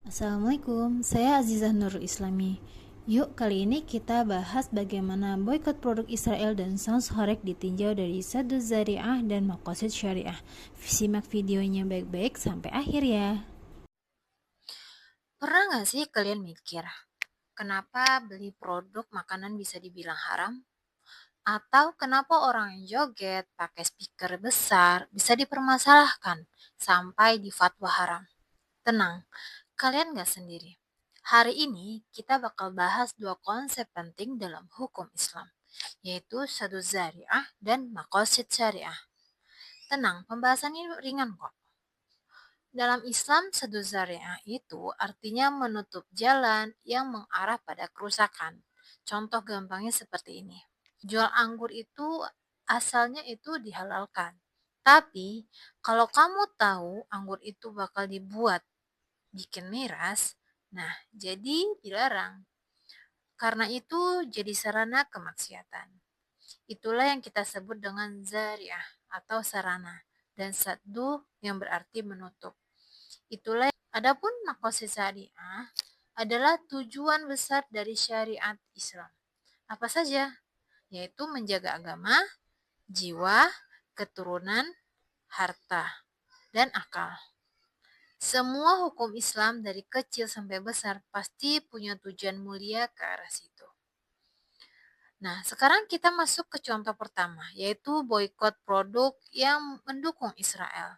Assalamualaikum, saya Azizah Nurul Islami. Yuk, kali ini kita bahas bagaimana boikot produk Israel dan Saus Horek ditinjau dari Saduz Zari'ah dan Maqasid Syariah. Simak videonya baik-baik sampai akhir ya. Pernah nggak sih kalian mikir, kenapa beli produk makanan bisa dibilang haram? Atau kenapa orang yang joget pakai speaker besar bisa dipermasalahkan sampai di fatwa haram? Tenang, kalian nggak sendiri. Hari ini kita bakal bahas dua konsep penting dalam hukum Islam, yaitu sadu zariah dan makosid syariah. Tenang, pembahasannya ringan kok. Dalam Islam, sadu zari'ah itu artinya menutup jalan yang mengarah pada kerusakan. Contoh gampangnya seperti ini. Jual anggur itu asalnya itu dihalalkan. Tapi kalau kamu tahu anggur itu bakal dibuat bikin miras, nah jadi dilarang. Karena itu jadi sarana kemaksiatan. Itulah yang kita sebut dengan zari'ah atau sarana dan saddu yang berarti menutup. Itulah adapun makosid syariah adalah tujuan besar dari syariat Islam. Apa saja? Yaitu menjaga agama, jiwa, keturunan, harta, dan akal. Semua hukum Islam dari kecil sampai besar pasti punya tujuan mulia ke arah situ. Nah, sekarang kita masuk ke contoh pertama, yaitu boikot produk yang mendukung Israel.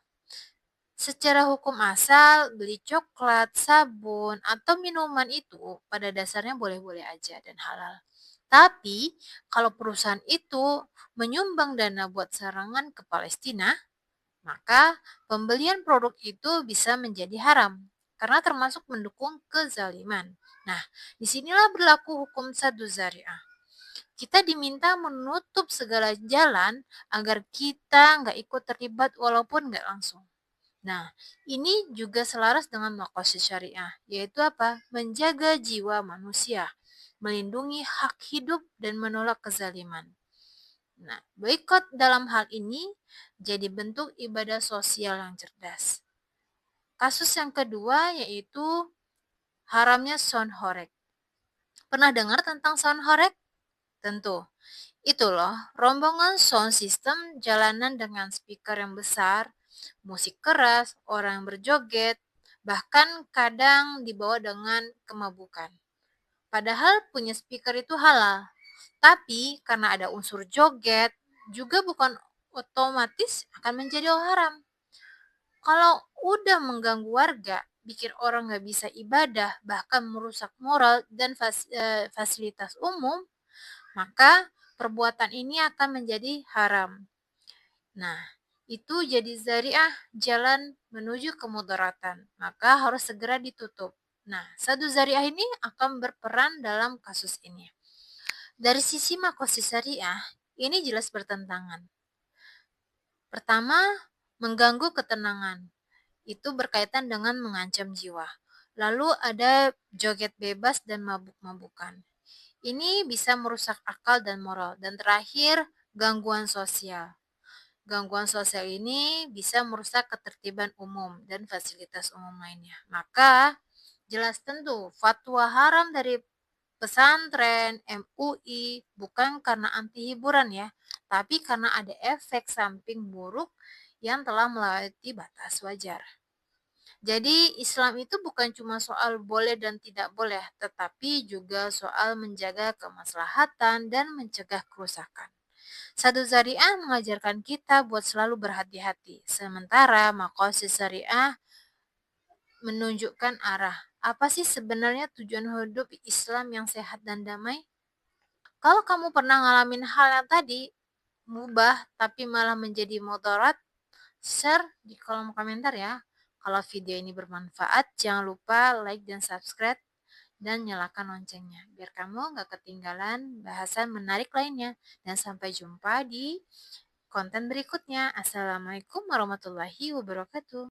Secara hukum asal, beli coklat, sabun, atau minuman itu pada dasarnya boleh-boleh aja dan halal. Tapi, kalau perusahaan itu menyumbang dana buat serangan ke Palestina, maka pembelian produk itu bisa menjadi haram karena termasuk mendukung kezaliman. Nah, disinilah berlaku hukum sadu zariah. Kita diminta menutup segala jalan agar kita nggak ikut terlibat walaupun nggak langsung. Nah, ini juga selaras dengan maqasid syariah, yaitu apa? Menjaga jiwa manusia, melindungi hak hidup dan menolak kezaliman. Nah, boikot dalam hal ini jadi bentuk ibadah sosial yang cerdas. Kasus yang kedua yaitu haramnya sound horeg. Pernah dengar tentang sound horeg? Tentu. Itu loh, rombongan sound system jalanan dengan speaker yang besar, musik keras, orang yang berjoget, bahkan kadang dibawa dengan kemabukan. Padahal punya speaker itu halal. Tapi karena ada unsur joget, juga bukan otomatis akan menjadi haram. Kalau udah mengganggu warga, bikin orang nggak bisa ibadah, bahkan merusak moral dan fasilitas umum, maka perbuatan ini akan menjadi haram. Nah, itu jadi zariah jalan menuju kemudaratan, maka harus segera ditutup. Nah, satu zariah ini akan berperan dalam kasus ini. Dari sisi makosid syariah, ini jelas bertentangan. Pertama, mengganggu ketenangan. Itu berkaitan dengan mengancam jiwa. Lalu ada joget bebas dan mabuk-mabukan. Ini bisa merusak akal dan moral. Dan terakhir, gangguan sosial. Gangguan sosial ini bisa merusak ketertiban umum dan fasilitas umum lainnya. Maka, jelas tentu fatwa haram dari pesantren, MUI, bukan karena anti hiburan ya, tapi karena ada efek samping buruk yang telah melewati batas wajar. Jadi Islam itu bukan cuma soal boleh dan tidak boleh, tetapi juga soal menjaga kemaslahatan dan mencegah kerusakan. Satu Zariah mengajarkan kita buat selalu berhati-hati, sementara maqasid syariah menunjukkan arah. Apa sih sebenarnya tujuan hidup Islam yang sehat dan damai? Kalau kamu pernah ngalamin hal yang tadi, mubah tapi malah menjadi mudarat, share di kolom komentar ya. Kalau video ini bermanfaat, jangan lupa like dan subscribe dan nyalakan loncengnya biar kamu nggak ketinggalan bahasan menarik lainnya. Dan sampai jumpa di konten berikutnya. Assalamualaikum warahmatullahi wabarakatuh.